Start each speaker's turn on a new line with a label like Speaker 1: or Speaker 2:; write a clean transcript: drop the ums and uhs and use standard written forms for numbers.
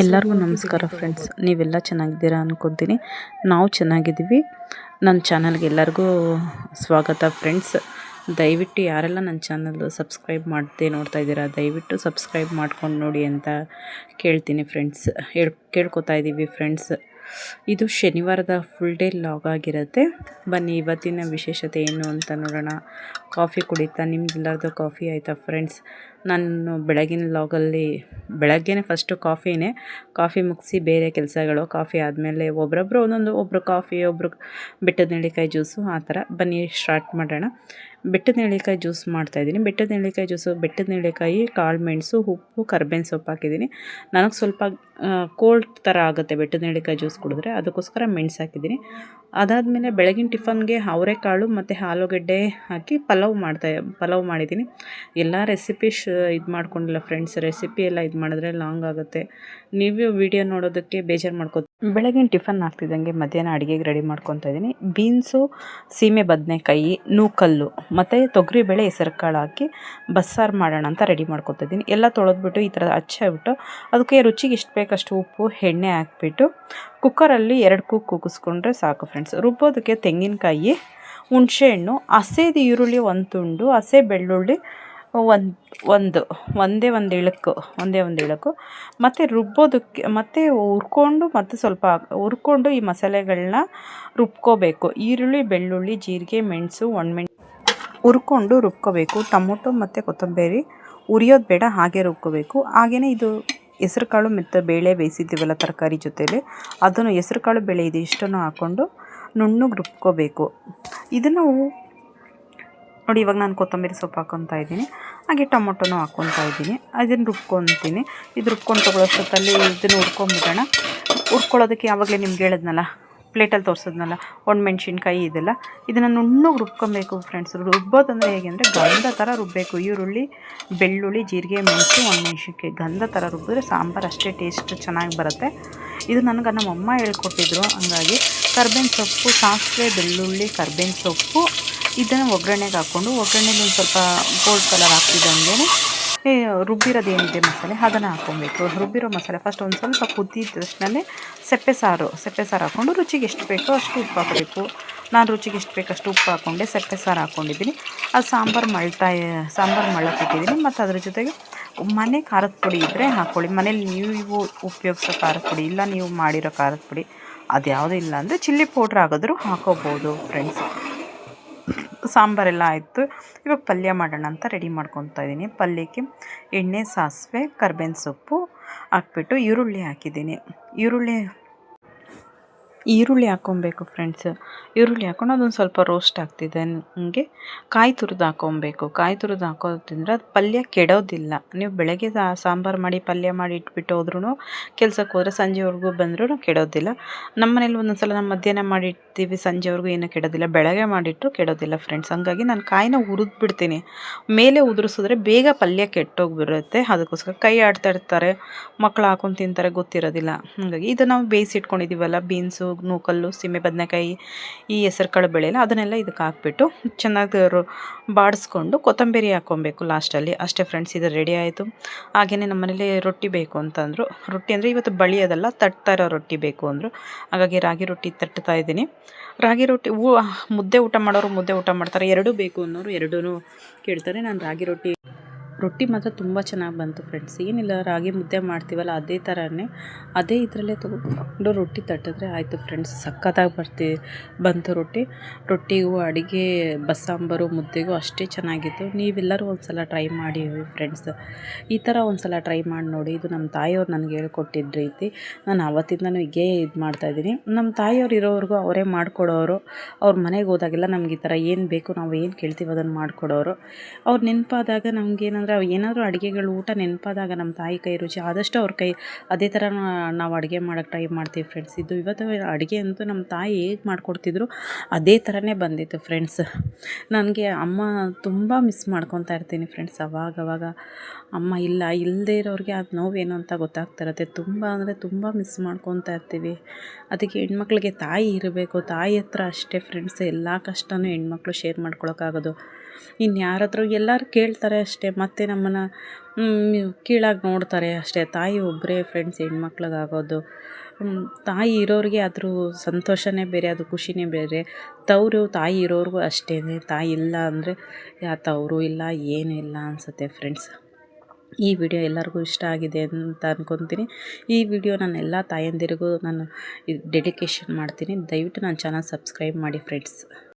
Speaker 1: ಎಲ್ಲರಿಗೂ ನಮಸ್ಕಾರ ಫ್ರೆಂಡ್ಸ್, ನೀವೆಲ್ಲ ಚೆನ್ನಾಗಿದ್ದೀರಾ ಅನ್ಕೊತೀನಿ. ನಾವು ಚೆನ್ನಾಗಿದ್ದೀವಿ. ನನ್ನ ಚಾನಲ್ಗೆ ಎಲ್ಲರಿಗೂ ಸ್ವಾಗತ ಫ್ರೆಂಡ್ಸ್. ದಯವಿಟ್ಟು ಯಾರೆಲ್ಲ ನನ್ನ ಚಾನಲ್ ಸಬ್ಸ್ಕ್ರೈಬ್ ಮಾಡದೆ ನೋಡ್ತಾ ಇದ್ದೀರಾ, ದಯವಿಟ್ಟು ಸಬ್ಸ್ಕ್ರೈಬ್ ಮಾಡ್ಕೊಂಡು ನೋಡಿ ಅಂತ ಕೇಳ್ತೀನಿ ಫ್ರೆಂಡ್ಸ್. ಕೇಳ್ಕೊತಾ ಇದ್ದೀವಿ ಫ್ರೆಂಡ್ಸ್. ಇದು ಶನಿವಾರದ ಫುಲ್ ಡೇ ಲಾಗ್ ಆಗಿರುತ್ತೆ. ಬನ್ನಿ ಇವತ್ತಿನ ವಿಶೇಷತೆ ಏನು ಅಂತ ನೋಡೋಣ. ಕಾಫಿ ಕುಡಿತಾ ನಿಮ್ಗೆಲ್ಲರದು ಕಾಫಿ ಆಯಿತಾ ಫ್ರೆಂಡ್ಸ್? ನಾನು ಬೆಳಗಿನ ಲಾಗಲ್ಲಿ ಬೆಳಗ್ಗೆನೇ ಫಸ್ಟು ಕಾಫಿ ಮುಗಿಸಿ ಬೇರೆ ಕೆಲಸಗಳು, ಕಾಫಿ ಆದಮೇಲೆ ಒಬ್ಬೊಬ್ಬರು ಒಬ್ಬರು ಕಾಫಿ, ಒಬ್ಬರು ಬೆಟ್ಟದ ನೆಲ್ಲಿಕಾಯಿ ಜ್ಯೂಸು, ಆ ಥರ. ಬನ್ನಿ ಸ್ಟಾರ್ಟ್ ಮಾಡೋಣ. ಬೆಟ್ಟದ ನೆಲ್ಲಿಕಾಯಿ ಜ್ಯೂಸ್ ಮಾಡ್ತಾಯಿದ್ದೀನಿ. ಬೆಟ್ಟದ ನೆಲ್ಲಿಕಾಯಿ ಕಾಳು ಮೆಣಸು, ಉಪ್ಪು, ಕರ್ಬೇವಿನ ಸೊಪ್ಪು ಹಾಕಿದ್ದೀನಿ. ನನಗೆ ಸ್ವಲ್ಪ ಕೋಲ್ಡ್ ಥರ ಆಗುತ್ತೆ ಬೆಟ್ಟದ ನೆಲ್ಲಿಕಾಯಿ ಜ್ಯೂಸ್ ಕುಡಿದ್ರೆ, ಅದಕ್ಕೋಸ್ಕರ ಮೆಣಸು ಹಾಕಿದ್ದೀನಿ. ಅದಾದಮೇಲೆ ಬೆಳಗಿನ ಟಿಫನ್ಗೆ ಅವರೆಕಾಳು ಮತ್ತು ಆಲೂಗಡ್ಡೆ ಹಾಕಿ ಪಲಾವ್ ಮಾಡಿದ್ದೀನಿ. ಎಲ್ಲ ರೆಸಿಪಿ ಇದು ಮಾಡ್ಕೊಂಡಿಲ್ಲ ಫ್ರೆಂಡ್ಸ್. ರೆಸಿಪಿ ಎಲ್ಲ ಇದು ಮಾಡಿದ್ರೆ ಲಾಂಗ್ ಆಗುತ್ತೆ. ನೀವು ವಿಡಿಯೋ ನೋಡೋದಕ್ಕೆ ಬೇಜಾರು ಬೆಳಗಿನ ಟಿಫನ್ ಹಾಕ್ತಿದ್ದಂಗೆ ಮಧ್ಯಾಹ್ನ ಅಡುಗೆಗೆ ರೆಡಿ ಮಾಡ್ಕೊತಾ ಇದ್ದೀನಿ. ಬೀನ್ಸು, ಸೀಮೆ ಬದನೆಕಾಯಿ, ನೂಕಲ್ಲು ಮತ್ತು ತೊಗರಿಬೇಳೆ, ಹೆಸರು ಕಾಳು ಹಾಕಿ ಬಸ್ಸಾರು ಮಾಡೋಣ ಅಂತ ರೆಡಿ ಮಾಡ್ಕೊತಾ ಇದ್ದೀನಿ. ಎಲ್ಲ ತೊಳೆದ್ಬಿಟ್ಟು ಈ ಥರ ಹಚ್ಚಿಬಿಟ್ಟು ಅದಕ್ಕೆ ರುಚಿಗೆ ಎಷ್ಟು ಬೇಕಷ್ಟು ಉಪ್ಪು, ಎಣ್ಣೆ ಹಾಕ್ಬಿಟ್ಟು ಕುಕ್ಕರಲ್ಲಿ 2 ಕೂಗಿಸ್ಕೊಂಡ್ರೆ ಸಾಕು ಫ್ರೆಂಡ್ಸ್. ರುಬ್ಬೋದಕ್ಕೆ ತೆಂಗಿನಕಾಯಿ, ಹುಣಸೆಹಣ್ಣು, ಹಸಿದು ಈರುಳ್ಳಿ 1 ತುಂಡು, ಹಸಿ ಬೆಳ್ಳುಳ್ಳಿ ಒಂದೇ ಒಂದು ಇಳಕು ಮತ್ತು ರುಬ್ಬೋದಕ್ಕೆ ಮತ್ತು ಹುರ್ಕೊಂಡು ಈ ಮಸಾಲೆಗಳನ್ನ ರುಬ್ಕೋಬೇಕು. ಈರುಳ್ಳಿ, ಬೆಳ್ಳುಳ್ಳಿ, ಜೀರಿಗೆ, ಮೆಣಸು, ಹುರ್ಕೊಂಡು ರುಬ್ಕೋಬೇಕು. ಟೊಮೊಟೊ ಮತ್ತು ಕೊತ್ತಂಬರಿ ಉರಿಯೋದು ಬೇಡ, ಹಾಗೆ ರುಬ್ಕೋಬೇಕು. ಹಾಗೆಯೇ ಇದು ಹೆಸರು ಕಾಳು ಮತ್ತು ಬೇಳೆ ಬೇಯಿಸಿದ್ದೀವಲ್ಲ ತರಕಾರಿ ಜೊತೆಲಿ, ಅದನ್ನು ಹೆಸರು ಕಾಳು ಬೇಳೆ ಇದಿಷ್ಟನ್ನು ಹಾಕ್ಕೊಂಡು ನುಣ್ಣಗೆ ರುಬ್ಕೋಬೇಕು. ಇದನ್ನು ನೋಡಿ, ಇವಾಗ ನಾನು ಕೊತ್ತಂಬರಿ ಸೊಪ್ಪು ಹಾಕ್ಕೊತಾ ಇದ್ದೀನಿ, ಹಾಗೆ ಟೊಮೊಟೊನೂ ಹಾಕ್ಕೊತಾ ಇದ್ದೀನಿ. ಅದನ್ನು ರುಬ್ಕೊತೀನಿ. ಇದು ರುಬ್ಕೊಂಡು ತೊಗೊಳೋಷ್ಟೊತ್ತಲ್ಲಿ ಇದನ್ನು ಹುರ್ಕೊಂಬಿಡೋಣ. ಹುರ್ಕೊಳ್ಳೋದಕ್ಕೆ ಆವಾಗಲೇ ನಿಮ್ಗೆ ಹೇಳಿದ್ನಲ್ಲ, ಪ್ಲೇಟಲ್ಲಿ ತೋರಿಸಿದ್ನಲ್ಲ, ಒಣಮೆಣ್ಸಿನ್ಕಾಯಿ ಇದೆಲ್ಲ, ಇದನ್ನು ನುಣ್ಣಗೆ ರುಬ್ಕೊಬೇಕು ಫ್ರೆಂಡ್ಸ್. ರುಬ್ಬೋದಂದರೆ ಹೇಗೆ ಅಂದರೆ ಗಂಧ ಥರ ರುಬ್ಬಬೇಕು. ಈರುಳ್ಳಿ, ಬೆಳ್ಳುಳ್ಳಿ, ಜೀರಿಗೆ, ಮೆಣಸು, ಒಣಮೆಣ್ಸಿನ್ಕಾಯಿ ಗಂಧ ಥರ ರುಬ್ಬಿದ್ರೆ ಸಾಂಬಾರು ಅಷ್ಟೇ ಟೇಸ್ಟ್ ಚೆನ್ನಾಗಿ ಬರುತ್ತೆ. ಇದು ನನಗೆ ನಮ್ಮಮ್ಮ ಹೇಳ್ಕೊಟ್ಟಿದ್ರು. ಹಂಗಾಗಿ ಕರ್ಬೇವಿನ ಸೊಪ್ಪು, ಸಾಸಿವೆ, ಬೆಳ್ಳುಳ್ಳಿ, ಕರ್ಬೇವಿನ ಸೊಪ್ಪು ಇದನ್ನು ಒಗ್ಗರಣೆಗೆ ಹಾಕ್ಕೊಂಡು, ಒಗ್ಗರಣೆಲಿ ಒಂದು ಸ್ವಲ್ಪ ಗೋಲ್ಡ್ ಕಲರ್ ಹಾಕ್ತಿದ್ದಂಗೆ ರುಬ್ಬಿರೋದು ಏನಿದೆ ಮಸಾಲೆ ಅದನ್ನು ಹಾಕ್ಕೊಬೇಕು. ರುಬ್ಬಿರೋ ಮಸಾಲೆ ಫಸ್ಟ್ ಒಂದು ಸ್ವಲ್ಪ ಕುದ್ದಿದ ತಕ್ಷಣ ಸೆಪ್ಪೆ ಸಾರು ಹಾಕ್ಕೊಂಡು ರುಚಿಗೆ ಎಷ್ಟು ಬೇಕೋ ಅಷ್ಟು ಉಪ್ಪು ಹಾಕಬೇಕು. ನಾನು ರುಚಿಗೆ ಎಷ್ಟು ಬೇಕಷ್ಟು ಉಪ್ಪು ಹಾಕ್ಕೊಂಡೆ ಸೆಪ್ಪೆ ಸಾರು ಹಾಕ್ಕೊಂಡಿದ್ದೀನಿ. ಅದು ಸಾಂಬಾರು ಮಳ್ಳಕ್ಕಿಟ್ಟಿದ್ದೀನಿ. ಮತ್ತು ಅದ್ರ ಜೊತೆಗೆ ಮನೆ ಖಾರದ ಪುಡಿ ಇದ್ದರೆ ಹಾಕ್ಕೊಳ್ಳಿ. ಮನೇಲಿ ನೀವು ಉಪಯೋಗಿಸೋ ಖಾರದ ಪುಡಿ ಇಲ್ಲ, ನೀವು ಮಾಡಿರೋ ಖಾರದ ಪುಡಿ ಅದು ಯಾವುದೂ ಇಲ್ಲ ಅಂದರೆ ಚಿಲ್ಲಿ ಪೌಡ್ರ್ ಆಗೋದ್ರೂ ಹಾಕೋಬೋದು ಫ್ರೆಂಡ್ಸ್. ಸಾಂಬಾರೆಲ್ಲ ಆಯಿತು. ಇವಾಗ ಪಲ್ಯ ಮಾಡೋಣ ಅಂತ ರೆಡಿ ಮಾಡ್ಕೊತಾ ಇದ್ದೀನಿ. ಪಲ್ಯಕ್ಕೆ ಎಣ್ಣೆ, ಸಾಸಿವೆ, ಕರ್ಬೇವಿನ ಸೊಪ್ಪು ಹಾಕ್ಬಿಟ್ಟು ಈರುಳ್ಳಿ ಹಾಕಿದ್ದೀನಿ. ಈರುಳ್ಳಿ ಹಾಕ್ಕೊಬೇಕು ಫ್ರೆಂಡ್ಸ್. ಈರುಳ್ಳಿ ಹಾಕ್ಕೊಂಡು ಅದೊಂದು ಸ್ವಲ್ಪ ರೋಸ್ಟ್ ಆಗ್ತಿದೆ. ಹಂಗೆ ಕಾಯಿ ತುರಿದು ಹಾಕ್ಕೊಬೇಕು. ಕಾಯಿ ತುರಿದು ಹಾಕೋದ್ರಿಂದ ಅದು ಪಲ್ಯ ಕೆಡೋದಿಲ್ಲ. ನೀವು ಬೆಳಗ್ಗೆ ಸಾಂಬಾರು ಮಾಡಿ ಪಲ್ಯ ಮಾಡಿ ಇಟ್ಬಿಟ್ಟು ಹೋದ್ರೂ, ಕೆಲ್ಸಕ್ಕೆ ಹೋದರೆ ಸಂಜೆವರೆಗೂ ಬಂದರೂ ಕೆಡೋದಿಲ್ಲ. ನಮ್ಮ ಮನೇಲಿ ಒಂದೊಂದು ಸಲ ನಾವು ಮಧ್ಯಾಹ್ನ ಮಾಡಿರ್ತೀವಿ, ಸಂಜೆವರೆಗೂ ಏನೂ ಕೆಡೋದಿಲ್ಲ. ಬೆಳಗ್ಗೆ ಮಾಡಿಟ್ಟರು ಕೆಡೋದಿಲ್ಲ ಫ್ರೆಂಡ್ಸ್. ಹಂಗಾಗಿ ನಾನು ಕಾಯಿನ ಹುರಿದ್ಬಿಡ್ತೀನಿ. ಮೇಲೆ ಉದುರಿಸಿದ್ರೆ ಬೇಗ ಪಲ್ಯ ಕೆಟ್ಟೋಗ್ಬಿರುತ್ತೆ. ಅದಕ್ಕೋಸ್ಕರ ಕೈ ಆಡ್ತಾ ಇರ್ತಾರೆ, ಮಕ್ಕಳು ಹಾಕೊಂಡು ತಿಂತಾರೆ, ಗೊತ್ತಿರೋದಿಲ್ಲ. ಹಾಗಾಗಿ ಇದು ನಾವು ಬೇಯಿಸಿಟ್ಕೊಂಡಿದ್ದೀವಲ್ಲ, ಬೀನ್ಸು, ನೂಕಲ್ಲು, ಸೀಮೆ ಬದನೆಕಾಯಿ, ಈ ಹೆಸರು ಕಾಳು ಬೇಳೆ ಎಲ್ಲ, ಅದನ್ನೆಲ್ಲ ಇದಕ್ಕೆ ಹಾಕ್ಬಿಟ್ಟು ಚೆನ್ನಾಗಿ ಬಾಡಿಸ್ಕೊಂಡು ಕೊತ್ತಂಬರಿ ಹಾಕ್ಕೊಬೇಕು ಲಾಸ್ಟಲ್ಲಿ. ಅಷ್ಟೇ ಫ್ರೆಂಡ್ಸ್, ಇದು ರೆಡಿ ಆಯಿತು. ಹಾಗೆಯೇ ನಮ್ಮ ಮನೇಲಿ ರೊಟ್ಟಿ ಬೇಕು ಅಂತಂದರು. ರೊಟ್ಟಿ ಅಂದರೆ ಇವತ್ತು ಬಳಿಯೋದಲ್ಲ, ತಟ್ತಾ ಇರೋ ರೊಟ್ಟಿ ಬೇಕು ಅಂದರು. ಹಾಗಾಗಿ ರಾಗಿ ರೊಟ್ಟಿ ತಟ್ತಾ ಇದ್ದೀನಿ. ರಾಗಿ ರೊಟ್ಟಿ ಮುದ್ದೆ ಊಟ ಮಾಡೋರು ಮುದ್ದೆ ಊಟ ಮಾಡ್ತಾರೆ, ಎರಡೂ ಬೇಕು ಅನ್ನೋರು ಎರಡೂ ಕೇಳ್ತಾರೆ. ನಾನು ರಾಗಿ ರೊಟ್ಟಿ ಮಾತ್ರ ತುಂಬ ಚೆನ್ನಾಗಿ ಬಂತು ಫ್ರೆಂಡ್ಸ್. ಏನಿಲ್ಲ, ರಾಗಿ ಮುದ್ದೆ ಮಾಡ್ತೀವಲ್ಲ ಅದೇ ಥರನೇ ಅದೇ ಇದರಲ್ಲೇ ತೊಗೊಂಡು ರೊಟ್ಟಿ ತಟ್ಟಿದ್ರೆ ಆಯಿತು ಫ್ರೆಂಡ್ಸ್. ಸಖತ್ತಾಗಿ ಬಂತು ರೊಟ್ಟಿಗೂ ಅಡುಗೆ, ಬಸ್ಸಾಂಬಾರು, ಮುದ್ದೆಗೂ ಅಷ್ಟೇ ಚೆನ್ನಾಗಿತ್ತು. ನೀವೆಲ್ಲರೂ ಒಂದು ಸಲ ಟ್ರೈ ಮಾಡಿ ಫ್ರೆಂಡ್ಸ್. ಈ ಥರ ಒಂದು ಸಲ ಟ್ರೈ ಮಾಡಿ ನೋಡಿ. ಇದು ನಮ್ಮ ತಾಯಿಯವ್ರು ನನಗೆ ಹೇಳ್ಕೊಟ್ಟಿದ್ದ ರೀತಿ. ನಾನು ಆವತ್ತಿಂದನೂ ಹೀಗೆ ಇದು ಮಾಡ್ತಾಯಿದ್ದೀನಿ. ನಮ್ಮ ತಾಯಿಯವ್ರು ಇರೋವರೆಗೂ ಅವರೇ ಮಾಡಿಕೊಡೋರು. ಅವ್ರ ಮನೆಗೆ ಹೋದಾಗೆಲ್ಲ ನಮ್ಗೆ ಈ ಥರ ಏನು ಬೇಕು, ನಾವು ಏನು ಕೇಳ್ತೀವಿ ಅದನ್ನು ಮಾಡಿಕೊಡೋರು. ಅವ್ರು ನೆನಪಾದಾಗ ನಮಗೇನಂದ್ರೆ ಏನಾದರೂ ಅಡುಗೆಗಳು ಊಟ ನೆನಪಾದಾಗ ನಮ್ಮ ತಾಯಿ ಕೈ ರುಚಿ ಆದಷ್ಟು ಅವ್ರ ಕೈ ಅದೇ ಥರ ನಾವು ಅಡುಗೆ ಮಾಡೋಕ್ಕೆ ಟ್ರೈ ಮಾಡ್ತೀವಿ ಫ್ರೆಂಡ್ಸ್. ಇದು ಇವತ್ತು ಅಡುಗೆ ಅಂತೂ ನಮ್ಮ ತಾಯಿ ಹೇಗೆ ಮಾಡಿಕೊಡ್ತಿದ್ರು ಅದೇ ಥರನೇ ಬಂದಿತ್ತು ಫ್ರೆಂಡ್ಸ್. ನನಗೆ ಅಮ್ಮ ತುಂಬ ಮಿಸ್ ಮಾಡ್ಕೊತಾ ಇರ್ತೀನಿ ಫ್ರೆಂಡ್ಸ್. ಅವಾಗವಾಗ ಅಮ್ಮ ಇಲ್ಲದೇ ಇರೋರಿಗೆ ಅದು ನೋವೇನು ಅಂತ ಗೊತ್ತಾಗ್ತಿರತ್ತೆ. ತುಂಬ ಅಂದರೆ ತುಂಬ ಮಿಸ್ ಮಾಡ್ಕೊತಾ ಇರ್ತೀವಿ. ಅದಕ್ಕೆ ಹೆಣ್ಮಕ್ಳಿಗೆ ತಾಯಿ ಇರಬೇಕು. ತಾಯಿ ಹತ್ರ ಅಷ್ಟೇ ಫ್ರೆಂಡ್ಸ್ ಎಲ್ಲ ಕಷ್ಟನೂ ಹೆಣ್ಮಕ್ಳು ಶೇರ್ ಮಾಡ್ಕೊಳಕ್ಕಾಗೋದು. ಇನ್ಯಾರಾದರೂ ಎಲ್ಲರೂ ಕೇಳ್ತಾರೆ ಅಷ್ಟೇ, ಮತ್ತು ನಮ್ಮನ್ನು ಕೀಳಾಗಿ ನೋಡ್ತಾರೆ ಅಷ್ಟೇ. ತಾಯಿ ಒಬ್ಬರೇ ಫ್ರೆಂಡ್ಸ್ ಹೆಣ್ಮಕ್ಳಿಗಾಗೋದು. ತಾಯಿ ಇರೋರಿಗೆ ಅದ್ರ ಸಂತೋಷನೇ ಬೇರೆ, ಅದು ಖುಷಿನೇ ಬೇರೆ. ತಾಯಿ ಇರೋರಿಗೂ ಅಷ್ಟೇ, ತಾಯಿ ಇಲ್ಲ ಅಂದರೆ ತವರು ಇಲ್ಲ, ಏನೂ ಇಲ್ಲ ಅನಿಸುತ್ತೆ ಫ್ರೆಂಡ್ಸ್. ಈ ವಿಡಿಯೋ ಎಲ್ಲರಿಗೂ ಇಷ್ಟ ಆಗಿದೆ ಅಂತ ಅಂದ್ಕೊತೀನಿ. ಈ ವಿಡಿಯೋ ನಾನು ಎಲ್ಲ ತಾಯಂದಿರಿಗೂ ನಾನು ಡೆಡಿಕೇಶನ್ ಮಾಡ್ತೀನಿ. ದಯವಿಟ್ಟು ನನ್ನ ಚಾನಲ್ ಸಬ್ಸ್ಕ್ರೈಬ್ ಮಾಡಿ ಫ್ರೆಂಡ್ಸ್.